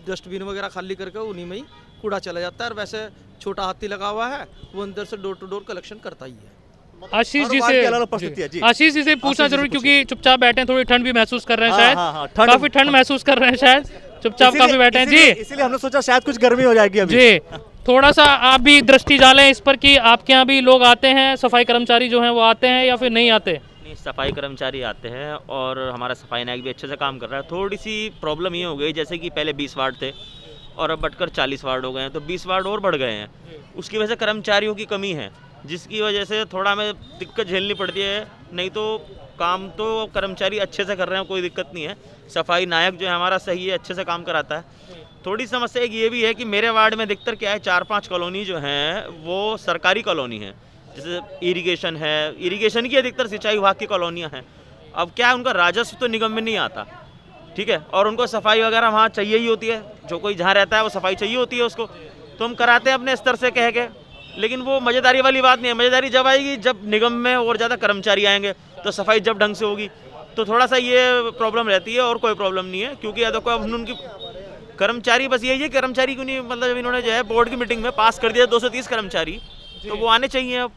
डस्टबिन वगैरह खाली करके उन्हीं में ही कूड़ा चला जाता है। और वैसे छोटा हाथी लगा हुआ है, वो अंदर से डोर टू डोर कलेक्शन करता ही है। आशीष जी से पूछना जरूरी, क्योंकि चुपचाप बैठे हैं, थोड़ी ठंड भी महसूस कर रहे हैं शायद। काफी ठंड महसूस कर रहे हैं शायद, चुपचाप काफी बैठे हैं जी। इसीलिए हमने सोचा शायद कुछ गर्मी हो जाएगी अभी जी। थोड़ा सा आप भी दृष्टि डालें इस पर कि आपके यहाँ भी लोग आते हैं, सफाई कर्मचारी जो हैं वो आते हैं या फिर नहीं आते? नहीं, सफाई कर्मचारी आते हैं और हमारा सफाई नायक भी अच्छे से काम कर रहा है। थोड़ी सी प्रॉब्लम ये हो गई, जैसे कि पहले 20 वार्ड थे और अब बढ़कर 40 वार्ड हो गए हैं, तो 20 वार्ड और बढ़ गए हैं। उसकी वजह से कर्मचारियों की कमी है, जिसकी वजह से थोड़ा हमें दिक्कत झेलनी पड़ती है। नहीं तो काम तो कर्मचारी अच्छे से कर रहे हैं, कोई दिक्कत नहीं है। सफाई नायक जो है हमारा सही है, अच्छे से काम कराता है। थोड़ी समस्या एक ये भी है कि मेरे वार्ड में अधिकतर क्या है, 4-5 कॉलोनी जो हैं वो सरकारी कॉलोनी है, जैसे इरिगेशन है, इरिगेशन की अधिकतर सिंचाई विभाग की कॉलोनियाँ हैं। अब क्या है, उनका राजस्व तो निगम में नहीं आता, ठीक है, और उनको सफाई वगैरह वहाँ चाहिए ही होती है। जो कोई जहाँ रहता है वो सफाई चाहिए होती है उसको, तो हम कराते हैं अपने स्तर से कह के। लेकिन वो मज़ेदारी वाली बात नहीं है। मज़ेदारी जब आएगी जब निगम में और ज़्यादा कर्मचारी आएंगे, तो सफाई जब ढंग से होगी। तो थोड़ा सा ये प्रॉब्लम रहती है, और कोई प्रॉब्लम नहीं है। क्योंकि या तो कोई उनकी कर्मचारी बस यही है, कर्मचारी क्यों नहीं, मतलब जब इन्होंने जो है बोर्ड की मीटिंग में पास कर दिया 230 कर्मचारी, तो वो आने चाहिए। अब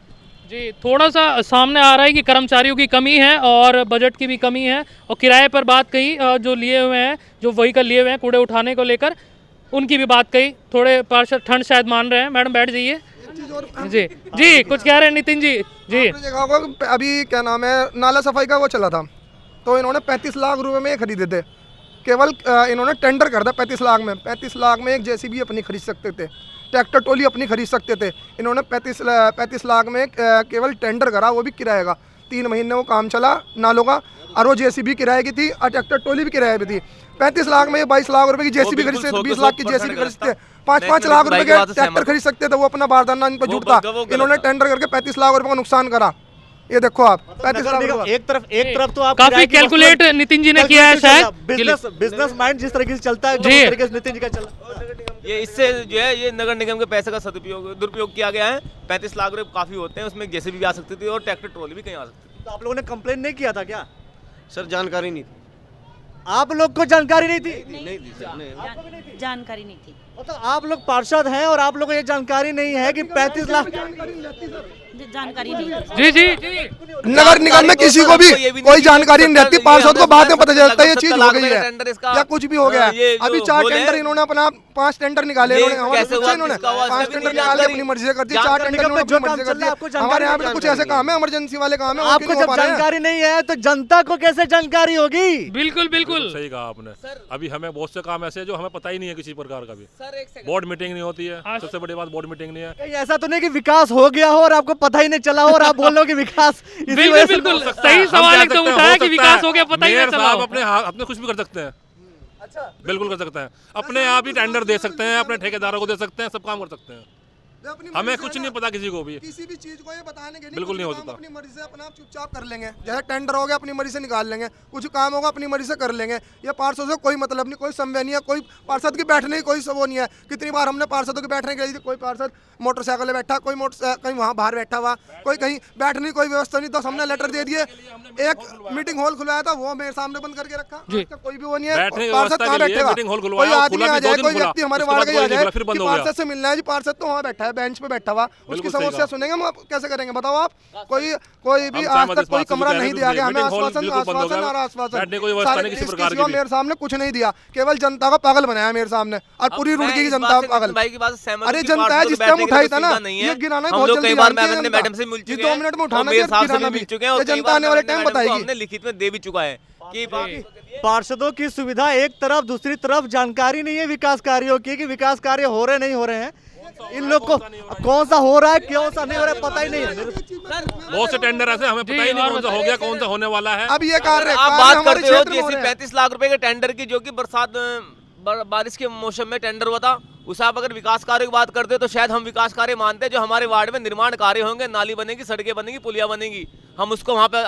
जी, थोड़ा सा सामने आ रहा है कि कर्मचारियों की कमी है और बजट की भी कमी है, और किराए पर बात कही, जो लिए हुए हैं, जो व्हीकल लिए हुए हैं कूड़े उठाने को लेकर, उनकी भी बात कही। थोड़े पार्षद ठंड शायद मान रहे हैं। मैडम बैठ जाइए। जी जी, कुछ कह रहे हैं नितिन जी। जी, आपने देखा होगा अभी क्या नाम है, नाला सफाई का वो चला था, तो इन्होंने 35 लाख रुपए में ये खरीदे थे। केवल इन्होंने टेंडर कर दिया 35 लाख में। 35 लाख में एक जेसीबी अपनी खरीद सकते थे, ट्रैक्टर ट्रॉली अपनी खरीद सकते थे। इन्होंने 35 लाख में केवल टेंडर करा, वो भी किराए का। 3 महीने वो काम चला नालों का, और वो जेसीबी किराए की थी और ट्रैक्टर ट्रॉली भी किराए पे थी। 35 लाख में 22 लाख रुपए की जेसीबी खरीद सकते, 20 लाख की जेसीबी खरीद सकते, 5-5 लाख रुपए के ट्रैक्टर खरीद सकते थे। वो अपना बारदाना इन पर जुटता, इन्होंने टेंडर करके 35 लाख रुपए का नुकसान करा। ये देखो आप 35 लाख रुपए। एक तरफ तो आप काफी कैलकुलेट नितिन जी ने किया है शायद। बिजनेस माइंड जिस तरीके से चलता है, जी। जिस तरीके से नितिन जी का चल रहा है। ये इससे जो है ये नगर निगम के पैसे का दुरुपयोग किया गया है। 35 लाख रुपए काफ़ी होते हैं, उसमें जेसीबी भी आ सकती थी और ट्रैक्टर ट्रॉली भी कहीं आ सकती थी। तो आप लोगों ने कंप्लेन नहीं किया था क्या? सर जानकारी नहीं थी। आप लोग को जानकारी नहीं थी? नहीं थी सर, नहीं। जानकारी नहीं थी। मतलब आप लोग पार्षद हैं और आप लोगों को ये जानकारी नहीं है कि 35 लाख जानकारी नहीं थी। जी जी जी, नगर निगम में किसी को भी कोई जानकारी नहीं रहती। पार्षद को बाद में पता चलता है ये चीज हो गई है या कुछ भी हो गया है। अभी 4 टेंडर इन्होंने अपना 5 टेंडर निकाले, इन्होंने 5 टेंडर निकाले, अपनी मर्जी से कर दिए। 4 टेंडर इन्होंने अपनी मर्जी से कर दिए। हमारे यहाँ पे कुछ ऐसे काम है, इमरजेंसी वाले काम है, आपको जब जानकारी नहीं है तो जनता को कैसे जानकारी होगी? बिल्कुल बिल्कुल सही कहा आपने। अभी हमें बहुत से काम ऐसे हैं जो हमें पता ही नहीं है किसी प्रकार का भी। बोर्ड मीटिंग नहीं होती है, सबसे बड़ी बात बोर्ड मीटिंग नहीं है। कहीं ऐसा तो नहीं कि विकास हो गया हो और आपको पता ही नहीं चला हो और आप बोल रहे हो कि विकास इसी बिल्कुल वजह से बिल्कुल हो सकता सही है। सवाल एकदम उठाया कि विकास हो गया, पता ही नहीं चला हो। अपने कुछ भी कर सकते हैं। अच्छा, बिल्कुल कर सकते हैं। अपने आप ही टेंडर दे सकते हैं, अपने ठेकेदारों को दे सकते हैं, सब काम कर सकते हैं। हमें कुछ नहीं पता किसी को भी, किसी भी चीज को ये बताने के लिए बिल्कुल नहीं हो काम सकता। अपनी मर्जी से अपना चुपचाप कर लेंगे। जैसे टेंडर हो गया अपनी मर्जी से निकाल लेंगे, कुछ काम होगा अपनी मर्जी से कर लेंगे। ये पार्षदों से कोई मतलब नहीं, कोई संवय नहीं है, कोई पार्षद की बैठने की कोई वो नहीं है। कितनी बार हमने पार्षदों के बैठने के लिए, कोई पार्षद मोटरसाइकिल में बैठा, कोई कहीं वहाँ बाहर बैठा हुआ, कोई कहीं बैठने की कोई व्यवस्था नहीं, तो हमने लेटर दे दिए। एक मीटिंग हॉल खुलवाया था, वो मेरे सामने बंद करके रखा। कोई भी वो नहीं है, पार्षद कहाँ बैठेगा? कोई आदमी आ जाए, कोई व्यक्ति हमारे वार्ड का आ जाए कि पार्षद से मिलना है जी, पार्षद तो वहाँ बैठा है, बेंच पे बैठा हुआ, उसकी समस्या सुनेंगे हम, कैसे करेंगे बताओ आप? कोई भी आज तक कोई कमरा नहीं दिया गया हमें। आश्वासन और आश्वासन, मेरे सामने कुछ नहीं दिया, केवल जनता को पागल बनाया मेरे सामने, और पूरी रुड़की की जनता पागल। अरे जनता है जिस टाइम उठाई था ना, ये गिराना बहुत जल्दी जानती है। मैडम से मिल चुके 2 मिनट में उठाना मिल चुके हैं, ये जनता आने वाले टाइम बताएगी। हमने लिखित में दे भी चुका है कि पार्षदों की सुविधा एक तरफ, दूसरी तरफ जानकारी नहीं है विकास कार्यों की कि विकास कार्य हो रहे नहीं हो रहे हैं। इन लोग को कौन सा हो रहा है, कौन सा नहीं हो रहा है, पता ही नहीं है। बहुत से टेंडर ऐसे हमें पता ही नहीं कौन सा हो गया, कौन सा होने वाला है। अब ये कार्य आप बात करते हो जैसे 35 लाख रुपए के टेंडर की, जो कि बारिश के मौसम में टेंडर हुआ था, उस आप अगर विकास कार्य की बात करते तो शायद हम विकास कार्य मानते हैं। जो हमारे वार्ड में निर्माण कार्य होंगे, नाली बनेगी, सड़कें बनेंगी, पुलिया बनेगी, हम उसको वहाँ पे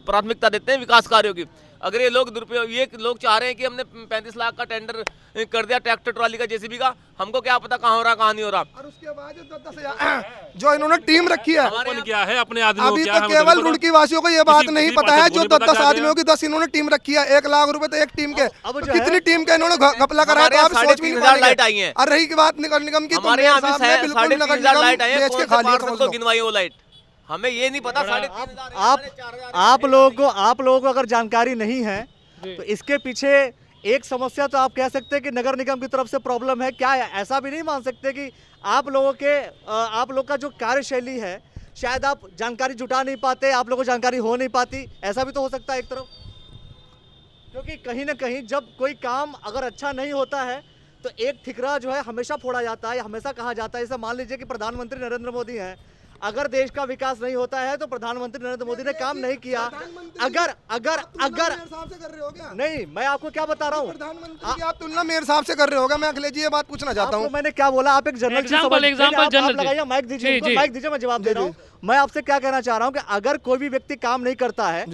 प्राथमिकता देते हैं विकास कार्यों की। अगर ये लोग दुरुपयोग, ये लोग चाह रहे हैं कि हमने 35 लाख का टेंडर कर दिया ट्रैक्टर ट्रॉली का, जेसीबी का, हमको क्या पता कहाँ हो रहा कहाँ नहीं हो रहा। और उसके बाद 10,000 जो इन्होंने टीम रखी है, क्या है अपने आदमियों अभी क्या तो केवल रुड़की वासियों को ये बात नहीं पता है। जो 10 आदमियों की 10 इन्होंने टीम रखी है, 1 लाख रुपए तो एक टीम के, तो कितनी टीम के इन्होंने घपला करा है, तो आप सोच भी नहीं पाएंगे। और रही की बात नगर निगम की, तो हमारे यहाँ बिल्कुल नगर निगम बेच के खाली गिनवाई वो लाइट, हमें ये नहीं पता। आप लोगों को अगर जानकारी नहीं है तो इसके पीछे एक समस्या तो आप कह सकते हैं कि नगर निगम की तरफ से प्रॉब्लम है क्या? ऐसा भी नहीं मान सकते कि आप लोग का जो कार्यशैली है, शायद आप जानकारी जुटा नहीं पाते, आप लोगों को जानकारी हो नहीं पाती, ऐसा भी तो हो सकता है एक तरफ। क्योंकि कहीं ना कहीं जब कोई काम अगर अच्छा नहीं होता है तो एक ठिकरा जो है हमेशा फोड़ा जाता है, हमेशा कहा जाता है। जैसे मान लीजिए कि प्रधानमंत्री नरेंद्र मोदी हैं, अगर देश का विकास नहीं होता है तो प्रधानमंत्री नरेंद्र मोदी ने काम नहीं किया। अगर नहीं, मैं आपको क्या बता रहा हूँ, प्रधानमंत्री की आप तुलना मेरे हिसाब से कर रहे होगा। मैं अखिलेश जी ये बात पूछना चाहता हूँ। मैंने क्या बोला, आप एक जनरल एग्जांपल माइक दीजिए, माइक दीजिए, मैं जवाब दे रहा हूँ। मैं आपसे क्या कहना चाह रहा हूँ कि अगर कोई भी व्यक्ति काम नहीं करता है,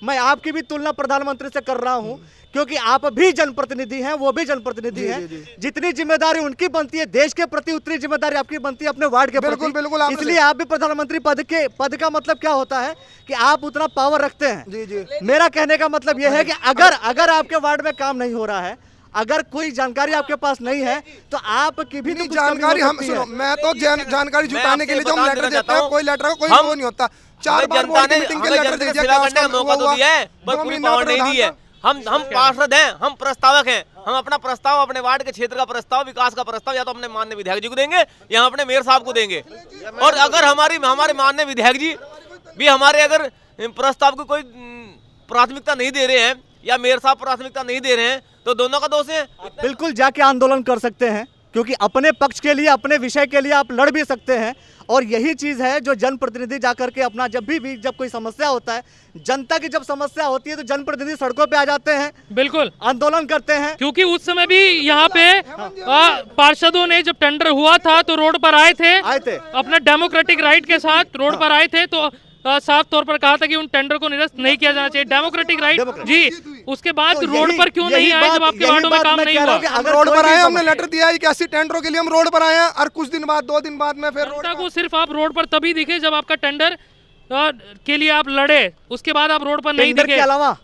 मैं आपकी भी तुलना प्रधानमंत्री से कर रहा हूँ, क्योंकि आप भी जनप्रतिनिधि हैं, वो भी जनप्रतिनिधि हैं। जितनी जिम्मेदारी उनकी बनती है देश के प्रति, उतनी जिम्मेदारी आपकी बनती है अपने वार्ड के प्रति। बिल्कुल, इसलिए आप भी प्रधानमंत्री पद का मतलब क्या होता है कि आप उतना पावर रखते हैं। मेरा कहने का मतलब यह है कि अगर आपके वार्ड में काम नहीं हो रहा है, अगर कोई जानकारी आपके पास नहीं है तो आपकी भी तो कुछ कमी हो जानकारी हम सकती सुनो, है। मैं तो जानकारी जुटाने के लिए जो हम बता लेटर देना देते चाहता हैं, हूं। कोई लेटर का कोई हम- वो नहीं होता। 4 बार जनता बोर्ड ने की मीटिंग के हमें लेटर जनता दे से दिया, सेवा क्या करने का उसका मौका तो हुआ? दिया है, पर 2 पूरी महीने पावर में नहीं दी है। हम पार्षद हैं, हम प्रस्तावक हैं, हम अपना प्रस्ताव अपने वार्ड के क्षेत्र का प्रस्ताव, विकास का प्रस्ताव या तो अपने माननीय विधायक जी को देंगे या अपने मेयर साहब को देंगे। और अगर हमारे माननीय विधायक जी भी हमारे अगर प्रस्ताव को कोई प्राथमिकता नहीं दे रहे हैं या मेयर साहब प्राथमिकता नहीं दे रहे हैं तो दोनों का दोष है। बिल्कुल जाके आंदोलन कर सकते हैं, क्योंकि अपने पक्ष के लिए, अपने विषय के लिए आप लड़ भी सकते हैं। और यही चीज है जो जनप्रतिनिधि जाकर के अपना जब कोई समस्या होता है, जनता की जब समस्या होती है तो जनप्रतिनिधि सड़कों पे आ जाते हैं, बिल्कुल आंदोलन करते हैं। क्योंकि उस समय भी यहाँ पे पार्षदों ने जब टेंडर हुआ था तो रोड पर आए थे अपने डेमोक्रेटिक राइट के साथ रोड पर आए थे, तो साफ तौर पर कहा था कि उन टेंडर को निरस्त नहीं किया जाना चाहिए, डेमोक्रेटिक राइट जी। उसके बाद तो रोड पर क्यों नहीं आए जब आपके वार्डों में काम नहीं हुआ? हम रोड पर आए, हमने लेटर दिया है 81 टेंडरों के लिए, हम रोड पर आए हैं और कुछ दिन बाद 2 दिन बाद में फिर जनता को सिर्फ आप रोड पर तभी दिखे जब आपका टेंडर के लिए आप लड़े, उसके बाद आप रोड पर नहीं टेंडर के दिखे। अलावा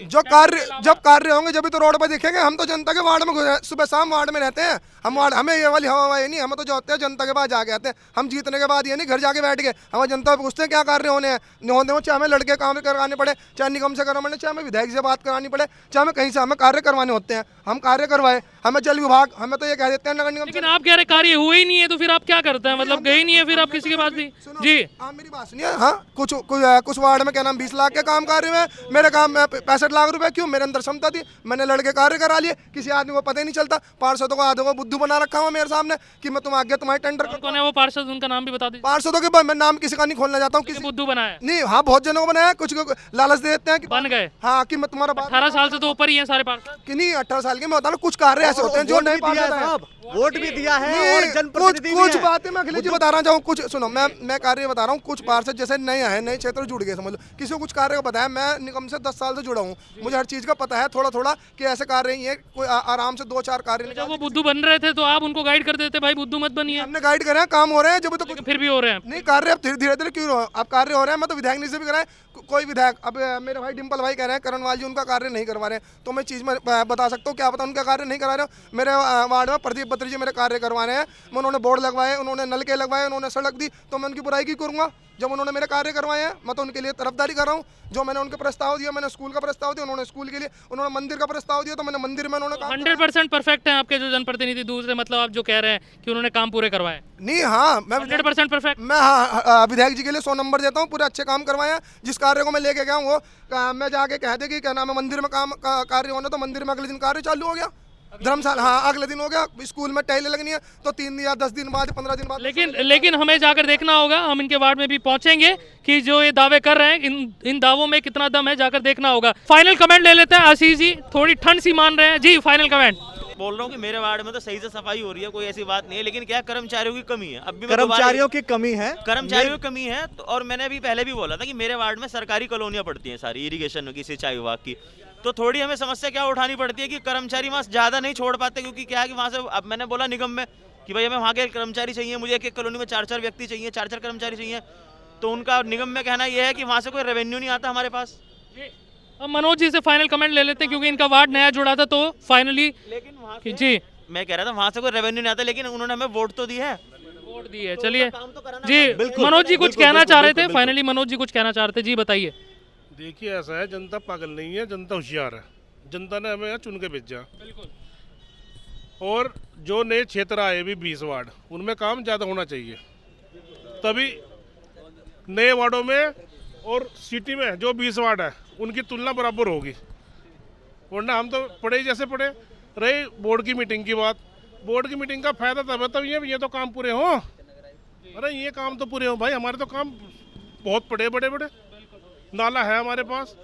जब कार्य होंगे जब भी तो रोड पर दिखेंगे। हम तो जनता के वार्ड में सुबह शाम वार्ड में रहते हैं, हम वार्ड, हमें ये वाली हवा नहीं, हम तो जो होते हैं जनता के पास जाके आते हैं। हम जीतने के बाद ये नहीं घर जाके बैठ गए, हम जनता को पूछते हैं क्या कार्य होने हैं, चाहे हमें लड़के काम कराने पड़े, चाहे निगम से करवाने, चाहे हमें विधायक से बात करानी पड़े, चाहे हमें कहीं से हमें कार्य करवाने होते हैं, हम कार्य करवाए। हमें जल विभाग हमें तो ये कह देते हैं नगर निगम। लेकिन आप कह रहे कार्य हुए ही नहीं है, तो फिर आप क्या करते हैं? मतलब गए नहीं है फिर आप किसी के पास भी? जी हाँ, मेरी बात सुनिए। हाँ, कुछ वार्ड में क्या नाम 20 लाख के काम कार्य हुए, मेरे काम में 65 लाख रुपए। क्यों? मेरे अंदर क्षमता थी, मैंने लड़के कार्य करा लिए। किसी आदमी को पता ही नहीं चलता। पार्षदों को आधे को बुद्धू बना रखा हुआ मेरे सामने कि मैं तुम आगे तुम्हारे टेंडर। कौन है वो पार्षद, उनका नाम भी बता दीजिए। पार्षदों के मैं नाम किसी का नहीं खोलना चाहता हूँ। किसी बुद्धू बनाया नहीं, हाँ बहुत जनों को बनाया, कुछ को लालच दे देते हैं कि बन गए। हाँ कि मैं तुम्हारा 18 साल से तो ऊपर ही हैं सारे पार्षद। कि नहीं 18 साल के मैं बता रहा हूँ, कुछ कार्य ऐसे होते हैं जो नहीं दिया है साहब, वोट भी दिया है और जनप्रतिनिधि भी कुछ है। बातें मैं अखिलेश जी बता रहा हूँ। कुछ सुनो, मैं कार्य बता रहा हूँ। कुछ पार्षद जैसे नए आए, नए क्षेत्र जुड़ गए, समझ लो, किसी को कुछ कार्य का पता है। मैं निगम से 10 साल से जुड़ा हूँ, मुझे हर चीज़ का पता है थोड़ा थोड़ा कि ऐसे कार्य ही है। कोई आराम से 2-4 कार्य। जब वो बुद्धू बन रहे थे तो आप उनको गाइड कर देते, भाई बुद्धू मत बनिए। हमने गाइड करे हैं, काम हो रहे हैं, जब तो फिर भी हो रहे हैं नहीं कार्य। अब धीरे धीरे क्यों अब कार्य हो रहे हैं? मैं तो विधायक से भी कराए, कोई विधायक, अब मेरे भाई डिम्पल भाई कह रहे हैं करणवाल जी उनका कार्य नहीं करवा रहे हैं, तो मैं चीज़ में बता सकता हूँ, क्या पता उनका कार्य नहीं करा रहे हो। मेरे वार्ड में प्रदीप बत्री जी मेरे कार्य करवा रहे हैं, उन्होंने बोर्ड लगवाए, उन्होंने नलके लगवाए, उन्होंने सड़क दी, तो मैं उनकी बुराई की करूँगा? जब उन्होंने मेरे कार्य करवाए हैं, मैं तो उनके लिए तरफदारी कर रहा हूँ। जो मैंने उनके प्रस्ताव दिया, मैंने स्कूल का प्रस्ताव दिया, उन्होंने स्कूल के लिए, उन्होंने मंदिर का प्रस्ताव दिया, तो मैंने मंदिर में उन्होंने 100% परफेक्ट हैं आपके जो जनप्रतिनिधि। दूसरे मतलब आप जो कह रहे हैं कि उन्होंने काम पूरे करवाए नहीं। हाँ, मैं 100% परफेक्ट। मैं हाँ विधायक जी के लिए 100 नंबर देता हूँ, पूरे अच्छे काम करवाए हैं। जिस कार्य को मैं लेके गया हूँ वो मैं जाके कह दे कि क्या नाम है मंदिर में काम कार्य होना, तो मंदिर में अगले दिन कार्य चालू हो गया। धर्मशाला हाँ अगले दिन हो गया। स्कूल में टाइलें लगनी है तो 3 या 10 दिन बाद, 15 दिन बाद। लेकिन हमें जाकर देखना होगा, हम इनके वार्ड में भी पहुंचेंगे कि जो ये दावे कर रहे हैं इन दावों में कितना दम है, जाकर देखना होगा। फाइनल कमेंट ले लेते हैं। आशीष जी थोड़ी ठंड सी मान रहे हैं जी, फाइनल कमेंट। बोल रहा हूँ कि मेरे वार्ड में तो सही से सफाई हो रही है, कोई ऐसी बात नहीं है, लेकिन क्या कर्मचारियों की कमी है। अब भी कर्मचारियों की कमी है, कर्मचारियों की कमी है। और मैंने अभी पहले भी बोला था कि मेरे वार्ड में सरकारी कॉलोनियां पड़ती हैं सारी, इरिगेशन की, सिंचाई विभाग की, तो थोड़ी हमें समस्या क्या उठानी पड़ती है कि कर्मचारी वहाँ ज़्यादा नहीं छोड़ पाते, क्योंकि क्या है कि वहाँ से, अब मैंने बोला निगम में कि भाई हमें वहाँ के कर्मचारी चाहिए, मुझे एक कॉलोनी में 4-4 व्यक्ति चाहिए, 4-4 कर्मचारी चाहिए, तो उनका निगम में कहना यह है कि वहाँ से कोई रेवेन्यू नहीं आता हमारे पास। अब मनोज जी से फाइनल कमेंट ले लेते हैं, क्योंकि इनका वार्ड नया जुड़ा था, तो फाइनली लेकिन वहाँ जी मैं कह रहा था वहाँ से कोई रेवेन्यू नहीं आता, लेकिन उन्होंने हमें वोट तो दी है, वोट दी है। चलिए जी, मनोज जी कुछ कहना चाह रहे थे, फाइनली मनोज जी कुछ कहना चाह रहे थे जी, बताइए। देखिए ऐसा है, जनता पागल नहीं है, जनता होशियार है। जनता ने हमें यहाँ चुन के भेजा। और जो नए क्षेत्र आए भी 20 वार्ड, उनमें काम ज़्यादा होना चाहिए, तभी नए वार्डों में और सिटी में जो 20 वार्ड है उनकी तुलना बराबर होगी। वरना हम तो पढ़े ही जैसे पढ़े रहे। बोर्ड की मीटिंग की बात, बोर्ड की मीटिंग का फायदा तब है तब ये तो काम पूरे हों। अरे ये काम तो पूरे हों भाई, हमारे तो काम बहुत बड़े बड़े नाला है हमारे पास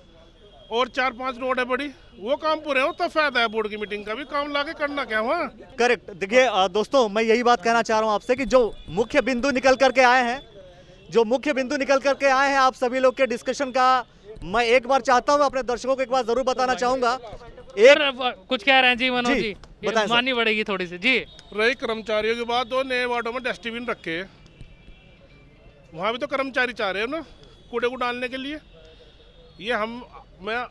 और 4-5 रोड है बड़ी, वो काम पूरे हो तब फायदा है बोर्ड की मीटिंग का भी। काम लाके करना क्या हुआ? करेक्ट। देखिए दोस्तों, मैं यही बात कहना चाह रहा हूँ आपसे कि जो मुख्य बिंदु निकल करके आए हैं, आप सभी लोग के डिस्कशन का मैं एक बार चाहता हूँ, अपने दर्शकों को एक बार जरूर बताना चाहूंगा। कुछ कह रहे हैं जी मनोज जी, बताएं माननी पड़ेगी थोड़ी सी जी। रही कर्मचारियों के बाद, 2 नए वार्डों में डस्टबिन रखे, वहाँ भी तो कर्मचारी चाह रहे हो ना कूड़े को डालने के लिए। ये मैं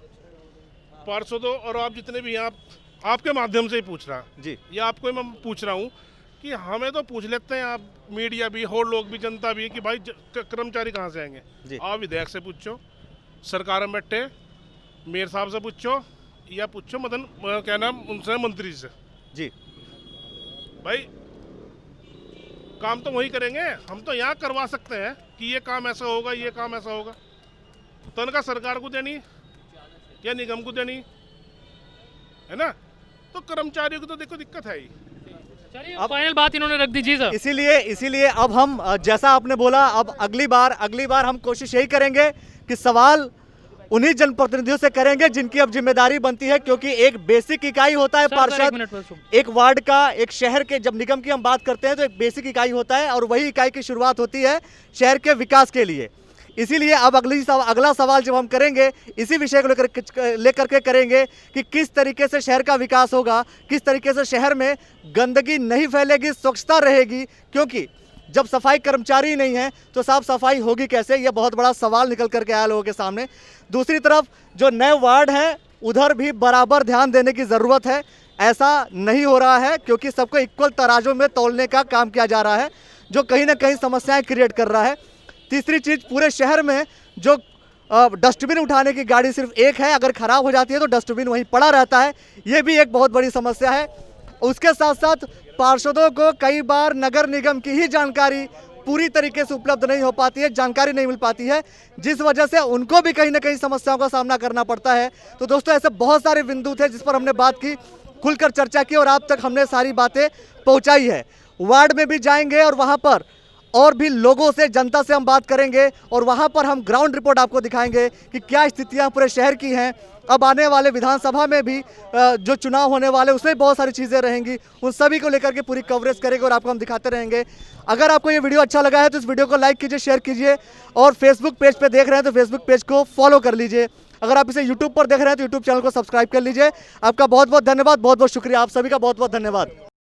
पार्षदों और आप जितने भी यहाँ आपके माध्यम से ही पूछ रहा जी। ये आपको ही मैं पूछ रहा हूँ कि हमें तो पूछ लेते हैं आप मीडिया भी और लोग भी जनता भी कि भाई कर्मचारी कहाँ से आएंगे। जी। आप विधायक से पूछो, सरकार में बैठे मेयर साहब से पूछो, या पूछो क्या नाम उनसे मंत्री से। जी। भाई काम तो वही करेंगे, हम तो यहाँ करवा सकते हैं कि ये काम ऐसा होगा, ये काम ऐसा होगा। तनख्वाह सरकार को देनी या निगम को देनी है ना, तो कर्मचारियों की तो देखो दिक्कत है ही। चलिए फाइनल बात इन्होंने रख दी जी सर। इसीलिए अब हम जैसा आपने बोला, अब अगली बार हम कोशिश यही करेंगे कि सवाल उन्हीं जनप्रतिनिधियों से करेंगे जिनकी अब जिम्मेदारी बनती है, क्योंकि एक बेसिक इकाई होता है पार्षद, एक वार्ड का, एक शहर के, जब निगम की हम बात करते हैं तो एक बेसिक इकाई होता है और वही इकाई की शुरुआत होती है शहर के विकास के लिए। इसीलिए अब अगला सवाल जब हम करेंगे इसी विषय को लेकर के करेंगे कि किस तरीके से शहर का विकास होगा, किस तरीके से शहर में गंदगी नहीं फैलेगी, स्वच्छता रहेगी, क्योंकि जब सफाई कर्मचारी नहीं है तो साफ सफाई होगी कैसे, यह बहुत बड़ा सवाल निकल करके आया लोगों के सामने। दूसरी तरफ जो नए वार्ड हैं उधर भी बराबर ध्यान देने की ज़रूरत है। ऐसा नहीं हो रहा है क्योंकि सबको इक्वल तराजों में तौलने का काम किया जा रहा है, जो कहीं ना कहीं समस्याएं क्रिएट कर रहा है। तीसरी चीज़, पूरे शहर में जो डस्टबिन उठाने की गाड़ी सिर्फ एक है, अगर ख़राब हो जाती है तो डस्टबिन वहीं पड़ा रहता है, ये भी एक बहुत बड़ी समस्या है। उसके साथ साथ पार्षदों को कई बार नगर निगम की ही जानकारी पूरी तरीके से उपलब्ध नहीं हो पाती है, जानकारी नहीं मिल पाती है, जिस वजह से उनको भी कहीं ना कहीं समस्याओं का सामना करना पड़ता है। तो दोस्तों, ऐसे बहुत सारे बिंदु थे जिस पर हमने बात की, खुलकर चर्चा की और आप तक हमने सारी बातें पहुंचाई है। वार्ड में भी जाएंगे और वहां पर और भी लोगों से, जनता से हम बात करेंगे और वहां पर हम ग्राउंड रिपोर्ट आपको दिखाएंगे कि क्या स्थितियां पूरे शहर की हैं। अब आने वाले विधानसभा में भी जो चुनाव होने वाले उसमें बहुत सारी चीज़ें रहेंगी, उन सभी को लेकर के पूरी कवरेज करेंगे और आपको हम दिखाते रहेंगे। अगर आपको ये वीडियो अच्छा लगा है तो इस वीडियो को लाइक कीजिए, शेयर कीजिए और फेसबुक पेज पे देख रहे हैं तो फेसबुक पेज को फॉलो कर लीजिए। अगर आप इसे यूट्यूब पर देख रहे हैं तो यूट्यूब चैनल को सब्सक्राइब कर लीजिए। आपका बहुत बहुत धन्यवाद, बहुत बहुत शुक्रिया, आप सभी का बहुत बहुत धन्यवाद।